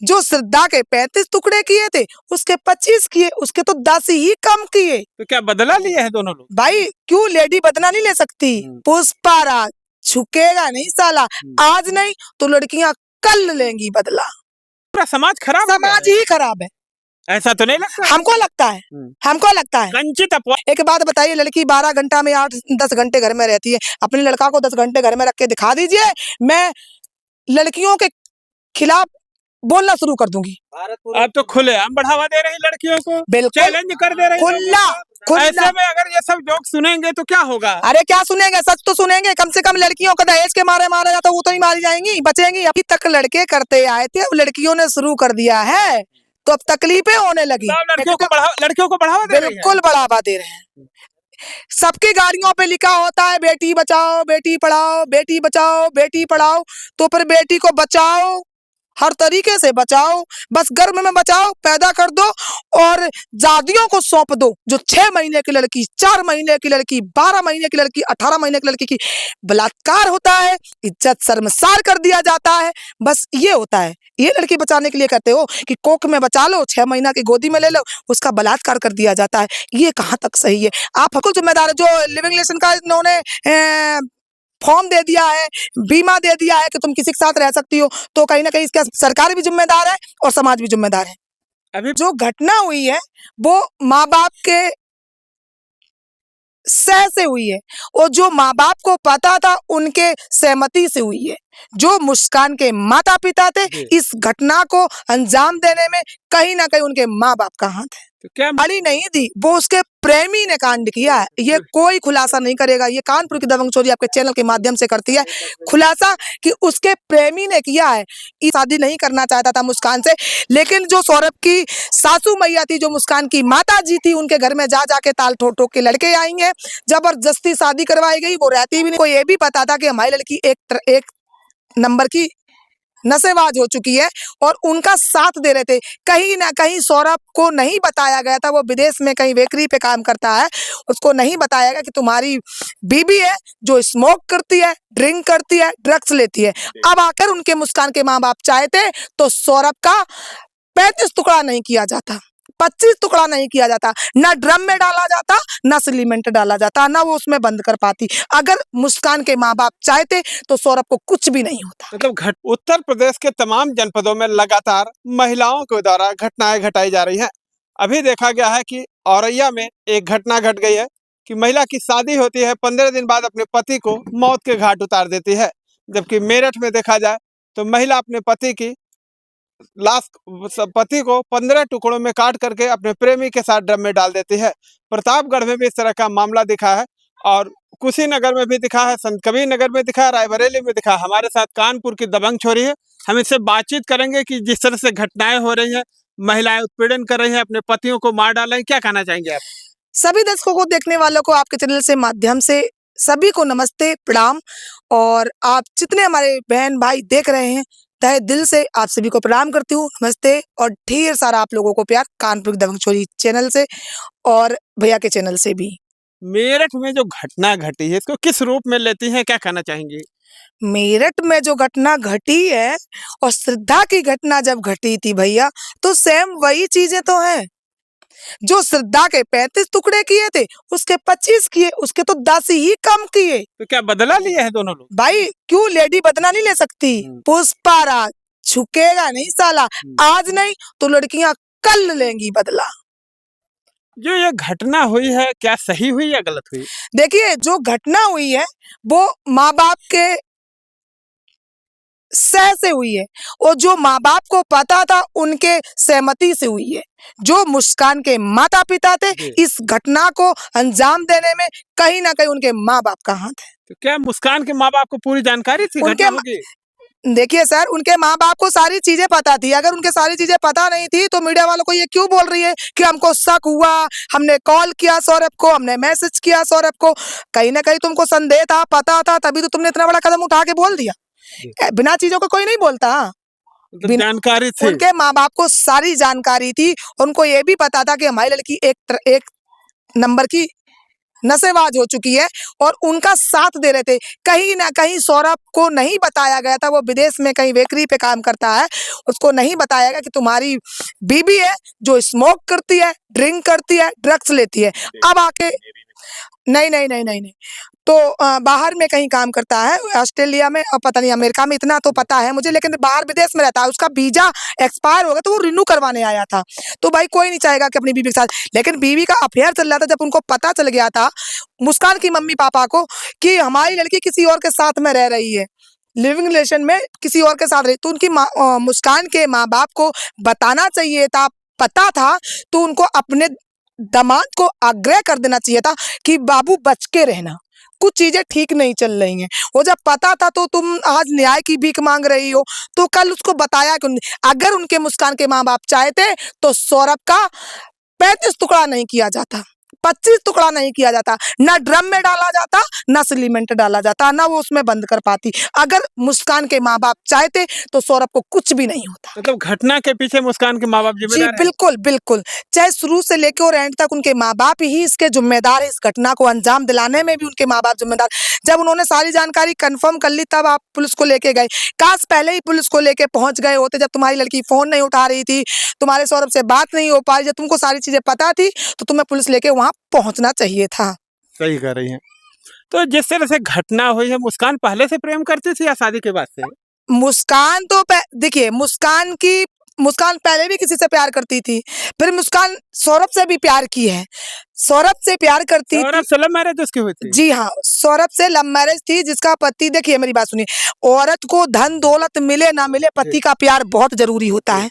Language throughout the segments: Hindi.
जो श्रद्धा के 35 टुकड़े किए थे उसके 25 किए, उसके तो 10 ही कम किए। तो क्या बदला लिए हैं दोनों लोग? भाई क्यों लेडी बदला नहीं ले सकती? पुष्पा राज झुकेगा नहीं साला, आज नहीं तो लड़कियां कल लेंगी बदला। पूरा समाज खराब हो गया समाज है। ही खराब है, ऐसा तो नहीं लगता? हमको लगता है, हमको लगता है। कंचित अफवाह। एक बात बताइए, लड़की 12 घंटा में 8-10 घंटे घर में रहती है, अपने लड़का को 10 घंटे घर में रख के दिखा दीजिए, मैं लड़कियों के खिलाफ बोलना शुरू कर दूंगी। आप तो खुलेआम बढ़ावा दे रहे हैं लड़कियों को, बिल्कुल चैलेंज कर दे रहे हैं खुला लोगों को। ऐसे में अगर ये सब जोक सुनेंगे तो क्या होगा? अरे क्या सुनेंगे, सच तो सुनेंगे। कम से कम लड़कियों को दहेज के मारे मारा जाता वो तो नहीं मारी जाएंगी, बचेंगी। अभी तक लड़के करते आए थे, अब लड़कियों ने शुरू कर दिया है तो अब तकलीफें होने लगी। लड़कियों को बढ़ावा दे रहे हैं। बिल्कुल बढ़ावा दे रहे हैं। सबकी गाड़ियों पे लिखा होता है बेटी बचाओ बेटी पढ़ाओ, बेटी बचाओ बेटी पढ़ाओ, तो फिर बेटी को बचाओ, हर तरीके से बचाओ, बस गर्भ में बचाओ, पैदा कर दो और जादियों को सौंप दो। जो 6 महीने की लड़की, 4 महीने की लड़की, 12 महीने की लड़की, 18 महीने की लड़की की बलात्कार होता है, इज्जत शर्मसार कर दिया जाता है। बस ये होता है, ये लड़की बचाने के लिए कहते हो कि कोख में बचा लो, 6 महीना की गोदी में ले लो, उसका बलात्कार कर दिया जाता है। ये कहाँ तक सही है? आप बिल्कुल जिम्मेदार है। जो लिविंग रिलेशन का इन्होंने फॉर्म दे दिया है, बीमा दे दिया है कि तुम किसी के साथ रह सकती हो, तो कहीं ना कहीं इसका सरकार भी जिम्मेदार है और समाज भी जिम्मेदार है। अभी जो घटना हुई है वो माँ बाप के सह से हुई है, और जो माँ बाप को पता था उनके सहमति से हुई है। जो मुस्कान के माता पिता थे, इस घटना को अंजाम देने में कहीं ना कहीं उनके माँ बाप का हाथ है। तो क्या गाली नहीं दी, वो उसके प्रेमी ने कांड किया है। ये कोई खुलासा नहीं करेगा, ये कानपुर की दबंग चोरी आपके चैनल के माध्यम से करती है खुलासा कि उसके प्रेमी ने किया है। ये शादी नहीं करना चाहता था मुस्कान से, लेकिन जो सौरभ की सासू मैया थी, जो मुस्कान की माता जी थी, उनके घर में जा जाके ताल ठोक ठोक के लड़के आई हैं, जबरदस्ती शादी करवाई गई। वो रहती भी नहीं, को ये भी पता था कि हमारी लड़की एक नंबर की नशेबाज हो चुकी है और उनका साथ दे रहे थे। कहीं ना कहीं सौरभ को नहीं बताया गया था, वो विदेश में कहीं बेकरी पे काम करता है, उसको नहीं बताया गया कि तुम्हारी बीबी है जो स्मोक करती है, ड्रिंक करती है, ड्रग्स लेती है। अब आकर उनके मुस्कान के माँ बाप चाहते तो सौरभ का 35 टुकड़ा नहीं किया जाता, 25 टुकड़ा नहीं किया जाता, ना ड्रम में डाला जाता, ना सीमेंट डाला जाता, ना वो उसमें बंद कर पाती। अगर मुस्कान के माँ बाप चाहते तो सौरभ को कुछ भी नहीं होता। मतलब उत्तर प्रदेश के तमाम जनपदों में लगातार महिलाओं के द्वारा घटनाएं घटाई जा रही हैं। अभी देखा गया है कि औरैया में एक घटना घट गई है कि महिला की शादी होती है, 15 दिन बाद अपने पति को मौत के घाट उतार देती है। जबकि मेरठ में देखा जाए तो महिला अपने पति की लाश, पति को 15 टुकड़ों में काट करके अपने प्रेमी के साथ ड्रम में डाल देती है। प्रतापगढ़ में भी इस तरह का मामला दिखा है और कुशीनगर में भी दिखा है, संत कबीर नगर में दिखा है, रायबरेली में दिखा है। हमारे साथ कानपुर की दबंग छोरी है, हम इससे बातचीत करेंगे कि जिस तरह से घटनाएं हो रही हैं, महिलाएं उत्पीड़न कर रही हैं, अपने पतियों को मार डाल रही हैं, क्या कहना चाहेंगे आप? सभी दर्शकों को, देखने वालों को आपके चैनल से माध्यम से सभी को नमस्ते प्रणाम। और आप जितने हमारे बहन भाई देख रहे हैं, तहे दिल से आप सभी को प्रणाम करती हूँ, नमस्ते। और ढेर सारा आप लोगों को प्यार कानपुर की दबंग चोरी चैनल से और भैया के चैनल से भी। मेरठ में जो घटना घटी है इसको किस रूप में लेती हैं, क्या कहना चाहेंगी? मेरठ में जो घटना घटी है और श्रद्धा की घटना जब घटी थी भैया, तो सेम वही चीजें तो हैं। जो श्रद्धा के 35 टुकड़े किए थे उसके 25 किए, उसके तो 10 ही कम किए। तो क्या बदला लिए हैं दोनों लोग? भाई क्यों लेडी बदला नहीं ले सकती? पुष्पा राज झुकेगा नहीं साला, आज नहीं तो लड़कियां कल लेंगी बदला। जो ये घटना हुई है क्या सही हुई या गलत हुई? देखिए, जो घटना हुई है वो माँ बाप के सह से हुई है, और जो माँ बाप को पता था उनके सहमति से हुई है। जो मुस्कान के माता पिता थे, इस घटना को अंजाम देने में कहीं ना कहीं उनके माँ बाप का हाथ है। तो क्या मुस्कान के माँ बाप को पूरी जानकारी थी उनके? देखिए सर, उनके माँ बाप को सारी चीजें पता थी। अगर उनके सारी चीजें पता नहीं थी तो मीडिया वालों को ये क्यों बोल रही है कि हमको शक हुआ, हमने कॉल किया सौरभ को, हमने मैसेज किया सौरभ को? कहीं ना कहीं तुमको संदेह था, पता था, तभी तो तुमने इतना बड़ा कदम उठा के बोल दिया। बिना चीजों को कोई नहीं बोलता। जानकारी थी, उनके माँ बाप को सारी जानकारी थी। उनको ये भी पता था कि हमारी लड़की एक नंबर की नशेबाज हो चुकी है और उनका साथ दे रहे थे। कहीं न कहीं सौरभ को नहीं बताया गया था, वो विदेश में कहीं बेकरी पे काम करता है, उसको नहीं बताया गया कि तुम्हारी बीवी है जो स्मोक करती है, ड्रिंक करती है, ड्रग्स लेती है। अब आके नहीं, नहीं, नहीं, नहीं, नहीं। तो बाहर में कहीं काम करता है, ऑस्ट्रेलिया में और पता नहीं अमेरिका में, इतना तो पता है मुझे, लेकिन बाहर विदेश में रहता है। उसका वीज़ा एक्सपायर हो गया तो वो रिन्यू करवाने आया था। तो भाई कोई नहीं चाहेगा कि अपनी बीवी के साथ, लेकिन बीवी का अफेयर चल रहा था। जब उनको पता चल गया था, मुस्कान की मम्मी-पापा को, कि हमारी लड़की किसी और के साथ में रह रही है, लिविंग रिलेशन में किसी और के साथ रही, तो उनकी मुस्कान के माँ-बाप को बताना चाहिए था, पता था, तो उनको अपने दामाद को आग्रह कर देना चाहिए था कि बाबू बच के रहना, कुछ चीज़ें ठीक नहीं चल रही हैं। वो जब पता था तो तुम आज न्याय की भीख माँग रही हो, तो कल उसको बताया क्यों नहीं? अगर उनके मुस्कान के माँ-बाप चाहते तो सौरभ का 35 टुकड़ा नहीं किया जाता, 25 टुकड़ा नहीं किया जाता, ना ड्रम में डाला जाता, ना सीमेंट डाला जाता, ना वो उसमें बंद कर पाती। अगर मुस्कान के माँ-बाप चाहते तो सौरभ को कुछ भी नहीं होता। मतलब घटना के पीछे मुस्कान के माँ-बाप जी, जिम्मेदार हैं? बिल्कुल, बिल्कुल। चाहे शुरू से लेके और एंड तक उनके माँ-बाप ही इसके ज़िम्मेदार हैं, इस घटना को अंजाम दिलाने में भी उनके माँ-बाप ज़िम्मेदार। जब उन्होंने सारी जानकारी कन्फर्म कर ली तब आप पुलिस को लेके गए। काश पहले ही पुलिस को लेके पहुँच गए होते, जब तुम्हारी लड़की फ़ोन नहीं उठा रही थी, तुम्हारे सौरभ से बात नहीं हो पा रही, जब तुमको सारी चीज़ें पता थी, तो तुम्हें पुलिस लेके वहाँ पहुँचना चाहिए था। सही कह रही हैं। तो जिस तरह से घटना हुई है, मुस्कान पहले से प्रेम करती थी या शादी के बाद से? मुस्कान तो देखिए, मुस्कान पहले भी किसी से प्यार करती थी, फिर मुस्कान सौरभ से भी प्यार की है। सौरभ से प्यार करती थी। सौरभ से लव मैरिज उसकी हुई थी? जी हाँ, सौरभ से लव मैरिज थी, जिसका पति, देखिए मेरी बात सुनिए, औरत को धन दौलत मिले ना मिले, पति का प्यार बहुत ज़रूरी होता है।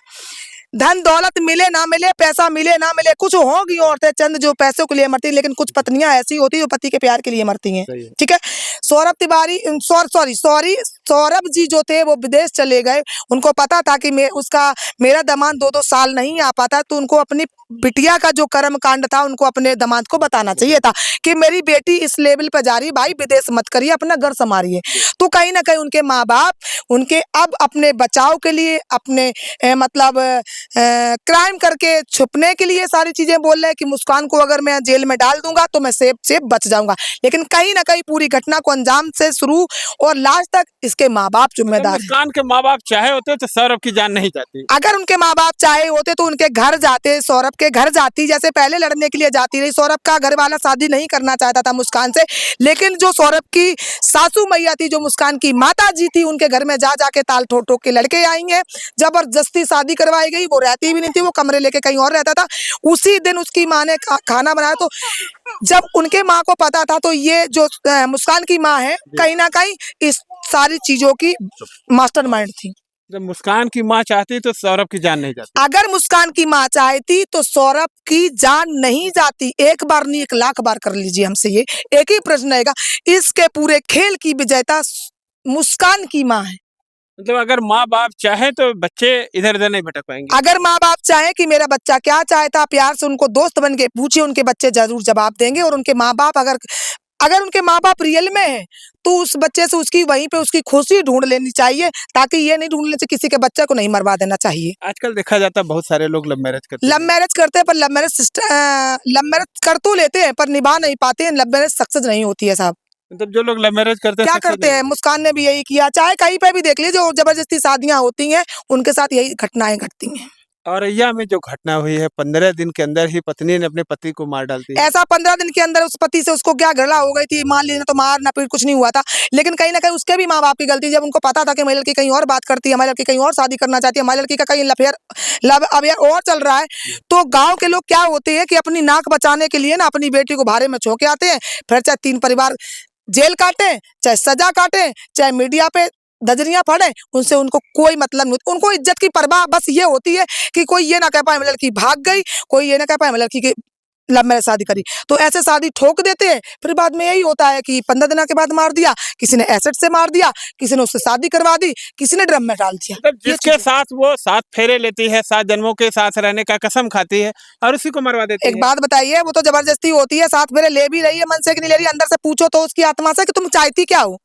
धन दौलत मिले ना मिले, पैसा मिले ना मिले, कुछ होंगी औरतें चंद जो पैसों के लिए मरती हैं, लेकिन कुछ पत्नियां ऐसी होती हैं जो पति के प्यार के लिए मरती हैं। सही है। ठीक है? सौरभ जी जो थे वो विदेश चले गए। उनको पता था कि मेरा दामाद 2-2 साल नहीं आ पाता, तो उनको अपनी बिटिया का जो कर्म कांड था उनको अपने दामाद को बताना चाहिए था कि मेरी बेटी इस लेवल पे जा रही है, भाई विदेश मत करिए, अपना घर संभालिए। तो कहीं न कहीं उनके माँ-बाप उनके अब अपने बचाव के लिए, अपने मतलब क्राइम करके छुपने के लिए सारी चीज़ें बोल रहे हैं कि मुस्कान को अगर मैं जेल में डाल दूँगा तो मैं सेफ बच जाऊँगा। लेकिन कहीं न कहीं पूरी घटना को अंजाम से शुरू और लास्ट तक इसके माँ-बाप अगर ज़िम्मेदार हैं। मुस्कान के माँ-बाप चाहे होते तो सौरभ की जान नहीं जाती। अगर उनके माँ-बाप चाहे होते तो उनके घर जाते, सौरभ के घर जाती, जैसे पहले लड़ने के लिए जाती रही। सौरभ का घरवाला शादी नहीं करना चाहता था मुस्कान से, लेकिन जो सौरभ की सासू मैया थी, जो मुस्कान की माताजी थी, उनके घर में जा के ताल ठोक-ठोक के लड़के आई हैं। जबरदस्ती शादी करवाई गई, वो रहती भी नहीं थी, वो कमरे लेके कहीं और रहता था। उसी दिन उसकी माँ ने खाना बनाया, तो जब उनके माँ को पता था, तो ये जो मुस्कान की माँ है, कहीं न कहीं इस सारी चीज़ों की मास्टरमाइंड थी। जब मुस्कान की माँ चाहती तो सौरभ की जान नहीं जाती। अगर मुस्कान की माँ चाहती तो सौरभ की जान नहीं जाती। एक बार नहीं 1 लाख बार कर लीजिए हमसे ये, एक ही प्रश्न रहेगा, इसके पूरे खेल की विजेता मुस्कान की माँ है। मतलब अगर माँ-बाप चाहे तो बच्चे इधर-उधर नहीं भटक पाएँगे। अगर माँ-बाप चाहें कि मेरा बच्चा क्या चाहता, प्यार से उनको दोस्त बन के पूछिए, उनके बच्चे ज़रूर जवाब देंगे। और उनके माँ-बाप अगर उनके माँ-बाप रियल में हैं, तो उस बच्चे से वहीं पे उसकी खुशी ढूँढ लेनी चाहिए, ताकि ये नहीं ढूँढ लेनी चाहिए किसी के बच्चे को नहीं मरवा देना चाहिए। आजकल देखा जाता है बहुत सारे लोग लव मैरिज करते लव हैं। मैरिज करते हैं, पर लव मैरिज कर तो लेते हैं, पर निभा नहीं पाते हैं। लव मैरिज सक्सेस नहीं होती है साहब। मतलब जो लोग लव मैरिज करते हैं क्या सक्सेस करते नहीं हैं, मुस्कान ने भी यही किया, चाहे कहीं पे भी देख लीजिए, जो जबरदस्ती शादियां होती हैं, उनके साथ यही घटनाएं घटती हैं। औरैया में जो घटना हुई है 15 दिन के अंदर ही पत्नी ने अपने पति को मार डाल दिया। ऐसा 15 दिन के अंदर उस पति से उसको क्या गड़ला हो गई थी, मान लीजिए, तो मार ना पीट कुछ नहीं हुआ था, लेकिन कहीं ना कहीं उसके भी माँ बाप की गलती। जब उनको पता था कि हमारी लड़की कहीं और बात करती है, हमारी लड़की कहीं और शादी करना चाहती है, हमारी लड़की का कहीं लव अफेयर और चल रहा है, तो गाँव के लोग क्या होते हैं कि अपनी नाक बचाने के लिए ना अपनी बेटी को भारे में छो के आते हैं। फिर चाहे 3 परिवार जेल काटे, चाहे सजा काटे, चाहे मीडिया पे दजरियां पड़े, उनसे उनको कोई मतलब नहीं। उनको इज्जत की परवाह बस ये होती है कि कोई ये ना कह पाए मेरी लड़की भाग गई, कोई ये ना कह पाए मेरी लड़की की लव मैरिज शादी करी। तो ऐसे शादी ठोक देते हैं, फिर बाद में यही होता है कि 15 दिन के बाद मार दिया, किसी ने एसिड से मार दिया, किसी ने उससे शादी करवा दी, किसी ने ड्रम में डाल दिया। मतलब ये जिसके चीज़ें। साथ वो 7 फेरे लेती है, 7 जन्मों के साथ रहने का कसम खाती है और उसी को मरवा देती एक है। बात बताइए, वो तो जबरदस्ती होती है, 7 फेरे ले भी रही है, मन से कि नहीं ले रही, अंदर से पूछो तो उसकी आत्मा से कि तुम चाहती क्या हो?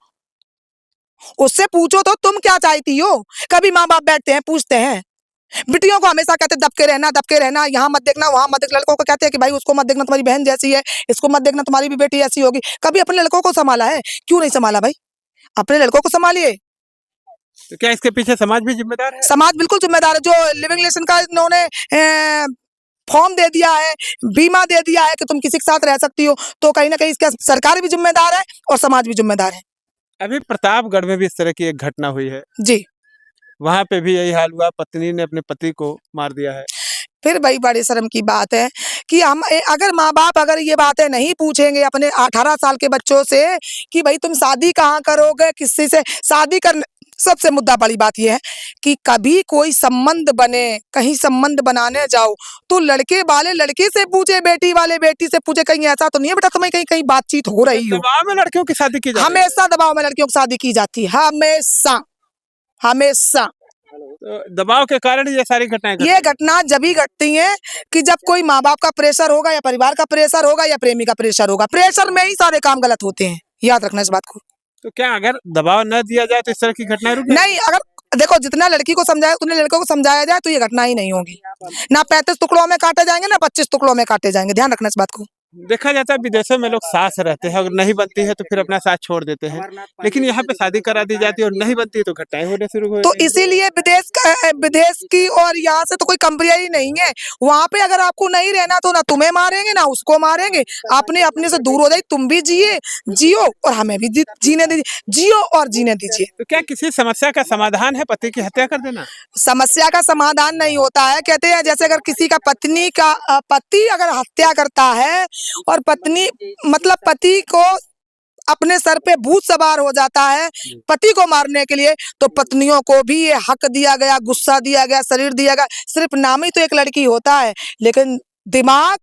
उससे पूछो तो तुम क्या चाहती हो? कभी माँ बाप बैठते हैं, पूछते हैं? बिटियों को हमेशा कहते दबके रहना, यहाँ मत देखना, वहां मत देखना। लड़कों को कहते हैं कि भाई उसको मत देखना, तुम्हारी बहन जैसी है, इसको मत देखना, तुम्हारी भी बेटी ऐसी होगी। कभी अपने लड़कों को संभाला है? क्यों नहीं संभाला भाई? अपने लड़कों को संभालिए। तो क्या इसके पीछे समाज भी जिम्मेदार है? समाज बिल्कुल जिम्मेदार है। जो लिविंग रिलेशन का इन्होंने फॉर्म दे दिया है, बीमा दे दिया है कि तुम किसी के साथ रह सकती हो, तो कहीं ना कहीं इसका सरकार भी जिम्मेदार है और समाज भी जिम्मेदार है। अभी प्रतापगढ़ में भी इस तरह की एक घटना हुई है, जी, वहां पे भी यही हाल हुआ, पत्नी ने अपने पति को मार दिया है। फिर भाई बड़ी शर्म की बात है कि हम अगर माँ बाप अगर ये बातें नहीं पूछेंगे अपने 18 साल के बच्चों से कि भाई तुम शादी कहाँ करोगे, किसी से शादी कर। सबसे मुद्दा बड़ी बात ये है कि कभी कोई संबंध बने, कहीं संबंध बनाने जाओ तो लड़के वाले लड़के से पूछे, बेटी वाले बेटी से पूछे। कहीं ऐसा तो नहीं है बेटा तुम्हें कहीं कहीं बातचीत हो रही हो? दबाव में लड़कियों की शादी की जाती है। हमेशा दबाव में लड़कियों की शादी की जाती है, हमेशा हमेशा। तो दबाव के कारण ये सारी घटनाएं घटती ये हैं। घटना जब ही घटती है कि जब कोई माँ बाप का प्रेशर होगा या परिवार का प्रेशर होगा या प्रेमी का प्रेशर होगा। प्रेशर में ही सारे काम गलत होते हैं, याद रखना इस बात को। तो क्या अगर दबाव न दिया जाए तो इस तरह की घटनाएं रुक जाएंगी? नहीं, अगर देखो जितना लड़की को समझाया उतने लड़कों को समझाया जाए तो ये घटना ही नहीं होगी। ना 35 टुकड़ों में काटे जाएंगे, ना 25 टुकड़ों में काटे जाएंगे। ध्यान रखना इस बात को। देखा जाता है विदेशों में लोग साथ रहते हैं, अगर नहीं बनती है तो फिर अपना साथ छोड़ देते हैं, लेकिन यहाँ पे शादी करा दी जाती है और नहीं बनती है तो घटनाएं होने शुरू हो तो जाती हैं। इसीलिए विदेश की और यहाँ से तो कोई कंपेयर ही नहीं है। वहां पे अगर आपको नहीं रहना तो ना तुम्हें मारेंगे ना उसको मारेंगे, अपने अपने से दूर हो जाए। तुम भी जियो और हमें भी जीने दीजिए, जियो और जीने दीजिए। तो क्या किसी समस्या का समाधान है पति की हत्या कर देना? समस्या का समाधान नहीं होता है। कहते हैं जैसे अगर किसी का पति अगर हत्या करता है और पत्नी मतलब पति को अपने सर पे भूत सवार हो जाता है पति को मारने के लिए, तो पत्नियों को भी ये हक दिया गया, गुस्सा दिया गया, शरीर दिया गया। सिर्फ नाम ही तो एक लड़की होता है, लेकिन दिमाग,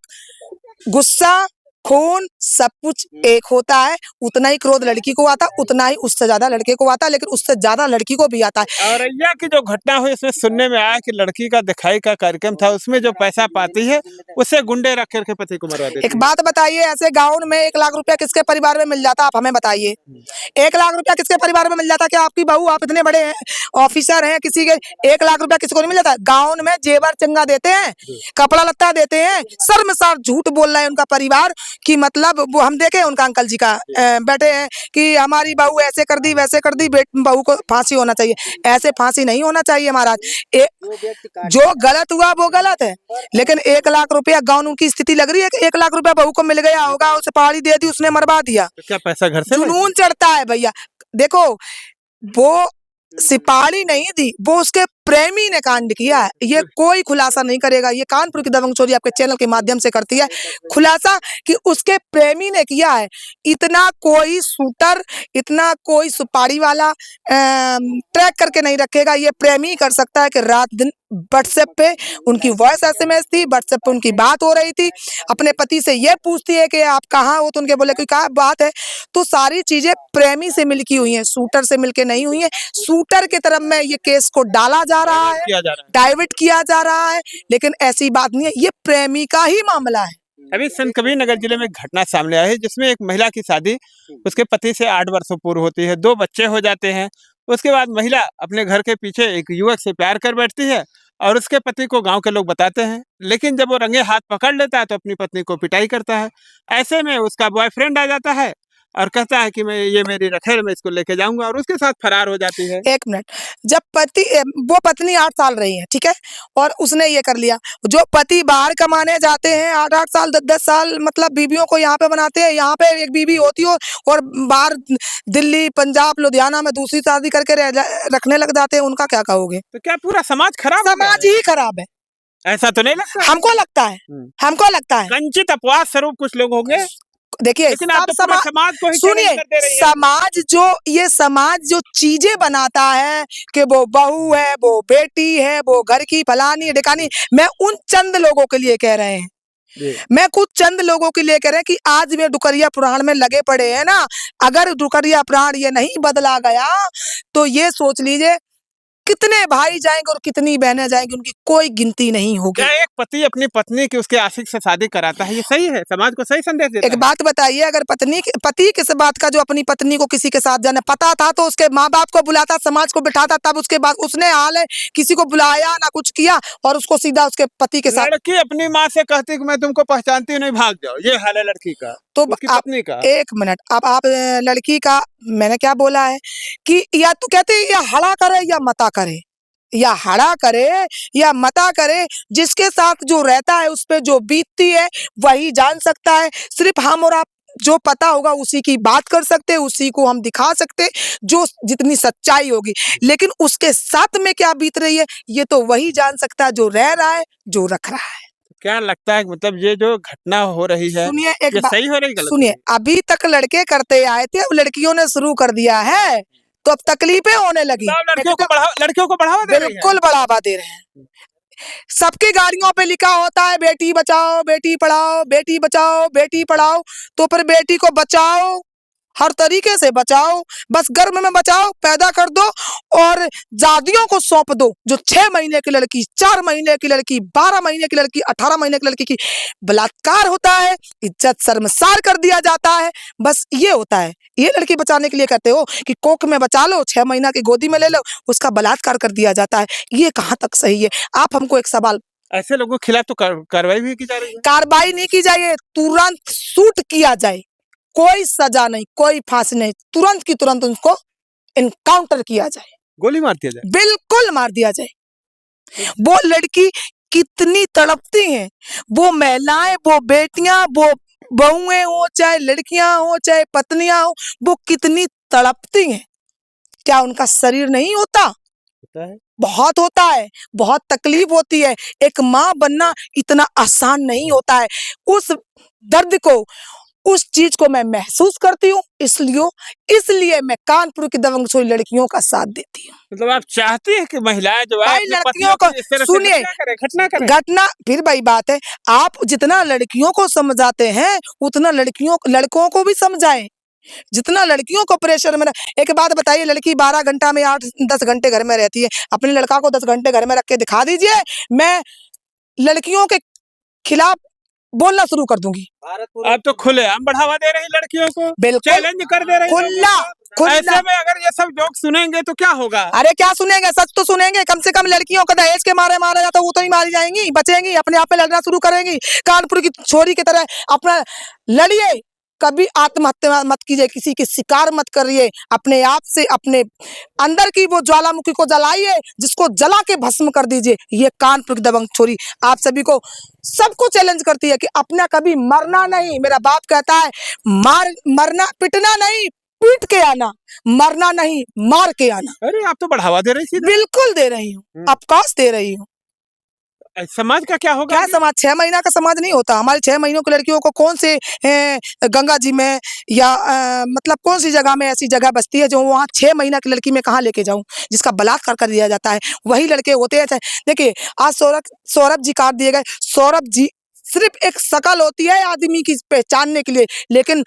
गुस्सा, खून सब कुछ एक होता है। उतना ही क्रोध लड़की को आता, उतना ही उससे ज्यादा लड़के को आता, लेकिन उससे ज्यादा लड़की को भी आता है। औरैया की जो घटना हुई उसमें सुनने में आया कि लड़की का दिखाई का कार्यक्रम था, उसमें जो पैसा पाती है उससे गुंडे रख करके पति को मरवा देती एक बात बताइए, ऐसे गाँव में 1 लाख रुपया किसके परिवार में मिल जाता? आप हमें बताइए। 1 लाख रुपया किसके परिवार में मिल जाता? क्या आपकी बहू, आप इतने बड़े ऑफिसर हैं, किसी के 1 लाख रुपया किसको नहीं मिल जाता? गाँव में जेवर चंगा देते हैं, कपड़ा लत्ता देते हैं, शर्मसार झूठ बोल रहे हैं उनका परिवार कि मतलब वो हम देखे उनका अंकल जी का बैठे हैं कि हमारी बहू ऐसे कर दी वैसे कर दी, बहू को फांसी होना चाहिए। ऐसे फांसी नहीं होना चाहिए महाराज। जो गलत हुआ वो गलत है, लेकिन 1 लाख रुपया गाँव की स्थिति लग रही है कि 1 लाख रुपया बहू को मिल गया होगा, उसे पहाड़ी दे दी, उसने मरवा दिया। तो क्या पैसा घर से जुनून चढ़ता है भैया। देखो वो सिपाही नहीं दी, वो उसके प्रेमी ने कांड किया है। ये कोई खुलासा नहीं करेगा। ये कानपुर की दबंग चोरी आपके चैनल के माध्यम से करती है खुलासा कि उसके प्रेमी ने किया है। इतना कोई शूटर, इतना कोई सुपारी वाला ट्रैक करके नहीं रखेगा। ये प्रेमी कर सकता है कि रात दिन व्हाट्सएप पे उनकी वॉइस एसएमएस थी, व्हाट्सएप पे उनकी बात हो रही थी, अपने पति से ये पूछती है कि आप कहाँ हो, तो उनके बोले कोई क्या बात है। तो सारी चीजें प्रेमी से मिलकी हुई हैं, शूटर से मिलके नहीं हुई हैं। शूटर की तरफ में ये केस को डाला जा रहा है, किया जा रहा है? डाइवर्ट किया जा रहा है, लेकिन ऐसी बात नहीं है। ये प्रेमी का ही मामला है। अभी संत कबीर नगर जिले में एक घटना सामने आई है जिसमें एक महिला की शादी उसके पति से 8 वर्षों पूर्व होती है, 2 बच्चे हो जाते हैं। उसके बाद महिला अपने घर के पीछे एक युवक से प्यार कर बैठती है और उसके पति को गांव के लोग बताते हैं, लेकिन जब वो रंगे हाथ पकड़ लेता है तो अपनी पत्नी को पिटाई करता है। ऐसे में उसका बॉयफ्रेंड आ जाता है और कहता है कि मैं ये मेरी रखेल, मैं इसको लेके जाऊंगा, और उसके साथ फरार हो जाती है। 1 मिनट, जब वो पत्नी 8 साल रही है, ठीक है, और उसने ये कर लिया। जो पति बाहर कमाने जाते हैं 8-8 साल 10-10 साल, मतलब बीवियों को यहाँ पे बनाते हैं। यहाँ पे एक बीवी होती हो और बाहर दिल्ली, पंजाब, लुधियाना में दूसरी शादी करके रखने लग जाते हैं, उनका क्या कहोगे? तो क्या पूरा समाज खराब हो गया समाज है? ही खराब है, ऐसा तो नहीं लगता? हमको लगता है, हमको लगता है। कंचित अपवाद स्वरूप कुछ लोग होंगे, देखिए लेकिन आप तो पूरा समाज को ही सुनिए, चैलेंज कर दे रही हैं। समाज जो चीजें बनाता है कि वो बहू है, वो बेटी है, वो घर की फलानी ढिकानी, मैं उन चंद लोगों के लिए कह रहे हैं, मैं कुछ चंद लोगों के लिए कह रहे हैं कि आज में डुकरिया पुराण में लगे पड़े हैं ना। अगर डुकरिया पुराण ये नहीं बदला गया तो ये सोच लीजिए कितने भाई जाएंगे और कितनी बहनें जाएंगी, उनकी कोई गिनती नहीं होगी। क्या एक पति अपनी पत्नी की उसके आशिक से शादी कराता है, ये सही है? समाज को सही संदेश देता एक है? बात बताइए, अगर पति किस बात का जो अपनी पत्नी को किसी के साथ जाना पता था तो उसके माँ बाप को बुलाता, समाज को बिठाता, तब उसके बाद उसने हाल है किसी को बुलाया ना कुछ किया और उसको सीधा उसके पति के साथ। लड़की अपनी माँ से कहती कि मैं तुमको पहचानती हूँ, नहीं, भाग जाओ, ये हाल है लड़की का, तो उसकी आप पत्नी का। एक मिनट, अब आप लड़की का, मैंने क्या बोला है कि या तो कहते हैं या हड़ा करे या मता करे, या हड़ा करे या मता करे, जिसके साथ जो रहता है उस पे जो बीतती है वही जान सकता है। सिर्फ हम और आप जो पता होगा उसी की बात कर सकते हैं, उसी को हम दिखा सकते हैं, जो जितनी सच्चाई होगी। लेकिन उसके साथ में क्या बीत रही है ये तो वही जान सकता है जो रह रहा है, जो रख रहा है। क्या लगता है कि मतलब ये जो घटना हो रही है, सुनिए एक ये बात, सही हो रही, गलत हो सुनिए, रही? अभी तक लड़के करते आए थे, अब लड़कियों ने शुरू कर दिया है तो अब तकलीफें होने लगी। तो लड़कियों को बढ़ावा दे रही है। बिल्कुल बढ़ावा दे रहे हैं। सबकी गाड़ियों पे लिखा होता है बेटी बचाओ बेटी पढ़ाओ, बेटी बचाओ बेटी पढ़ाओ, तो फिर बेटी को बचाओ, हर तरीके से बचाओ, बस गर्भ में बचाओ, पैदा कर दो और जादियों को सौंप दो। जो 6 महीने की लड़की, 4 महीने की लड़की, 12 महीने की लड़की, 18 महीने की लड़की की बलात्कार होता है, इज्जत शर्मसार कर दिया जाता है, बस ये होता है। ये लड़की बचाने के लिए कहते हो कि कोख में बचा लो, 6 महीना की गोदी में ले लो, उसका बलात्कार कर दिया जाता है। ये कहाँ तक सही है? आप हमको एक सवाल, ऐसे लोगों के खिलाफ तो कार्रवाई भी की जा रही है। कार्रवाई नहीं की जाए, तुरंत शूट किया जाए, कोई सजा नहीं, कोई फांसी नहीं, तुरंत की तुरंत उनको इनकाउंटर किया जाए, गोली मार दिया जाए। बिल्कुल मार दिया जाए। वो लड़की कितनी तड़पती हैं, वो महिलाएं, वो बेटियां, वो बहुएं हो, चाहे लड़कियां हो, चाहे पत्नियां हो, वो कितनी तड़पती हैं। क्या उनका शरीर नहीं होता? होता है। बहुत होता है, बहुत तकलीफ होती है। एक माँ बनना इतना आसान नहीं होता है। उस दर्द को, उस चीज को मैं महसूस करती हूँ, इसलिए मैं कानपुर की दबंग छोरी लड़कियों का साथ देती हूँ। मतलब आप चाहती है कि महिलाएं जो है भाई अपने लड़कियों पतियों को की इस तरह से सुनिए, घटना करें। घटना फिर वही बात है, आप जितना लड़कियों को समझाते हैं उतना लड़कों को भी समझाएं। जितना लड़कियों को प्रेशर में एक बात बताइए, लड़की 12 घंटा में 8-10 घंटे घर में रहती है, अपने लड़का को 10 घंटे घर में रख के दिखा दीजिए, मैं लड़कियों के खिलाफ बोलना शुरू कर दूंगी। आप तो खुलेआम बढ़ावा दे रही हैं लड़कियों को, बिल्कुल चैलेंज कर दे रही हैं लोगों खुला को। खुला। ऐसे में अगर ये सब जोक सुनेंगे तो क्या होगा? अरे क्या सुनेंगे, सच तो सुनेंगे। कम से कम लड़कियों को दहेज के मारे मारा जाता वो तो ही मारी जाएंगी, बचेंगी, अपने आप में लड़ना शुरू करेंगी। कानपुर की छोरी की तरह अपना लड़िए, कभी आत्महत्या मत कीजिए, किसी की शिकार मत करिए, अपने आप से अपने अंदर की वो ज्वालामुखी को जलाइए, जिसको जला के भस्म कर दीजिए। ये कानपुर की दबंग छोरी आप सभी को, सबको चैलेंज करती है कि अपना कभी मरना नहीं। मेरा बाप कहता है मरना, पिटना नहीं, पीट के आना, मरना नहीं, मार के आना। अरे आप तो बढ़ावा दे रही थी। बिल्कुल दे रही हूँ, अवकाश दे रही हूँ। समाज का क्या होगा? क्या समाज? 6 महीना का समाज नहीं होता। हमारे 6 महीनों की लड़कियों को कौन से गंगा जी में या मतलब कौन सी जगह में ऐसी जगह बसती है जो वहाँ 6 महीना की लड़की में कहाँ लेके जाऊं, जिसका बलात्कार कर दिया जाता है? वही लड़के होते हैं। देखिए आज सौरभ जी काट दिए गए। सौरभ जी सिर्फ एक शकल होती है आदमी की पहचानने के लिए, लेकिन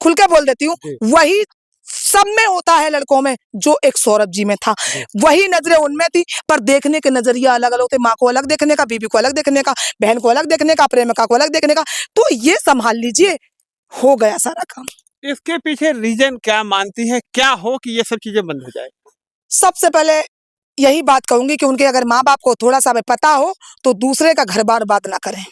खुल के बोल देती हूँ, वही सब में होता है लड़कों में जो एक सौरभ जी में था। वही नजरें उनमें थी, पर देखने के नजरिया अलग अलग होते। माँ को अलग देखने का, बीबी को अलग देखने का, बहन को अलग देखने का, प्रेमिका को अलग देखने का। तो ये संभाल लीजिए, हो गया सारा काम। इसके पीछे रीजन क्या मानती है, क्या हो कि ये सब चीजें बंद हो जाए? सबसे पहले यही बात कहूंगी कि उनके अगर माँ बाप को थोड़ा सा भी पता हो तो दूसरे का घर बार बात ना करें।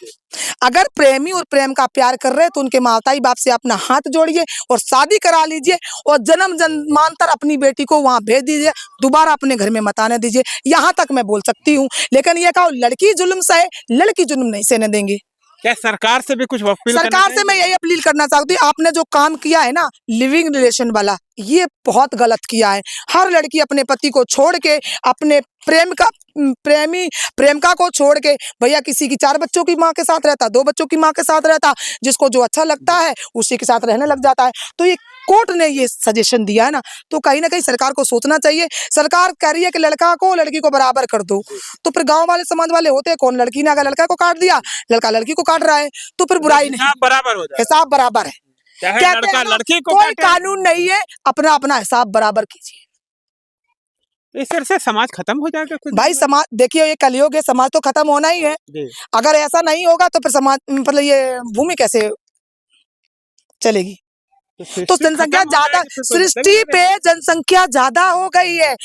अगर प्रेमी और प्रेम का प्यार कर रहे हैं तो उनके माताई बाप से अपना हाथ जोड़िए और शादी करा लीजिए और जन्म जन्मांतर अपनी बेटी को वहां भेज दीजिए, दोबारा अपने घर में मत आने दीजिए। यहाँ तक मैं बोल सकती हूँ। लेकिन ये कहो लड़की जुल्म सहे, लड़की जुल्म नहीं सहने देंगे। क्या सरकार से भी कुछ अपील? सरकार से मैं यही अपील करना चाहती हूँ, आपने जो काम किया है ना लिविंग रिलेशन वाला, ये बहुत गलत किया है। हर लड़की अपने पति को छोड़ के, अपने प्रेमिका को छोड़ के, भैया किसी की 4 बच्चों की माँ के साथ रहता, 2 बच्चों की माँ के साथ रहता, जिसको जो अच्छा लगता है उसी के साथ रहने लग जाता है। तो ये कोर्ट ने ये सजेशन दिया है ना, तो कहीं ना कहीं सरकार को सोचना चाहिए। सरकार कह रही है कि लड़का को लड़की को बराबर कर दो, तो फिर गांव वाले समाज वाले होते हैं कौन? लड़की ने अगर लड़का को काट दिया, लड़का लड़की को काट रहा है, तो फिर बुराई नहीं, बराबर हो जाए, हिसाब बराबर है। लड़का लड़की को कोई कानून नहीं है, अपना अपना हिसाब बराबर कीजिए। इस तरह से समाज खत्म हो जाएगा कुछ भाई समाज देखिए, ये कलयुग है, समाज तो खत्म होना ही है। जी। अगर ऐसा नहीं होगा तो फिर समाज मतलब ये भूमि कैसे चलेगी? तो सृष्टि जनसंख्या खत्म हो ज्यादा, जाएगी तो कोई मतलब ही सृष्टि नहीं पे रहेगा। जनसंख्या ज्यादा हो गई है,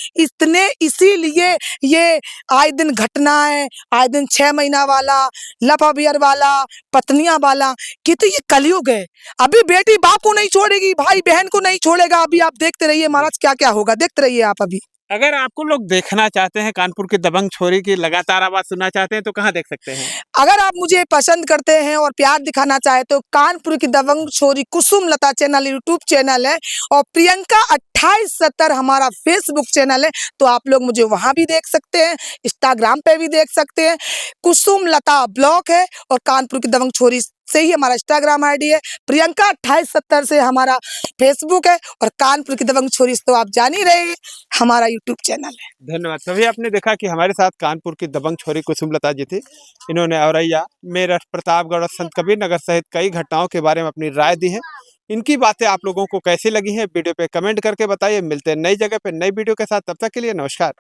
इसीलिए ये आए दिन घटनाएं, आए दिन 6 महीना वाला, लव अफेयर वाला, पत्नियां वाला, कि तो ये कलयुग है। अभी बेटी बाप को नहीं छोड़ेगी, भाई बहन को नहीं छोड़ेगा। अभी आप देखते रहिए महाराज क्या क्या होगा, देखते रहिए आप अभी। अगर आपको लोग देखना चाहते हैं, कानपुर की दबंग छोरी की लगातार आवाज सुनना चाहते हैं, तो कहाँ देख सकते हैं? अगर आप मुझे पसंद करते हैं और प्यार दिखाना चाहे तो कानपुर की दबंग छोरी कुसुम लता चैनल यूट्यूब चैनल है, और प्रियंका 2870 हमारा फेसबुक चैनल है। तो आप लोग मुझे वहां भी देख सकते हैं, इंस्टाग्राम पे भी देख सकते हैं। कुसुम लता ब्लॉग है और कानपुर की दबंग छोरी से ही हमारा इंस्टाग्राम आईडी है। प्रियंका 2870 से हमारा फेसबुक है, और कानपुर की दबंग छोरी तो आप जान ही रहे हैं, हमारा यूट्यूब चैनल है। धन्यवाद। तभी आपने देखा कि हमारे साथ कानपुर की दबंग छोरी कुसुमलता जी थी। इन्होंने औरैया, मेरठ, प्रतापगढ़ और संत कबीर नगर सहित कई घटनाओं के बारे में अपनी राय दी है। इनकी बातें आप लोगों को कैसी लगी हैं, वीडियो पे कमेंट करके बताइए। मिलते हैं नई जगह पे नई वीडियो के साथ, तब तक के लिए नमस्कार।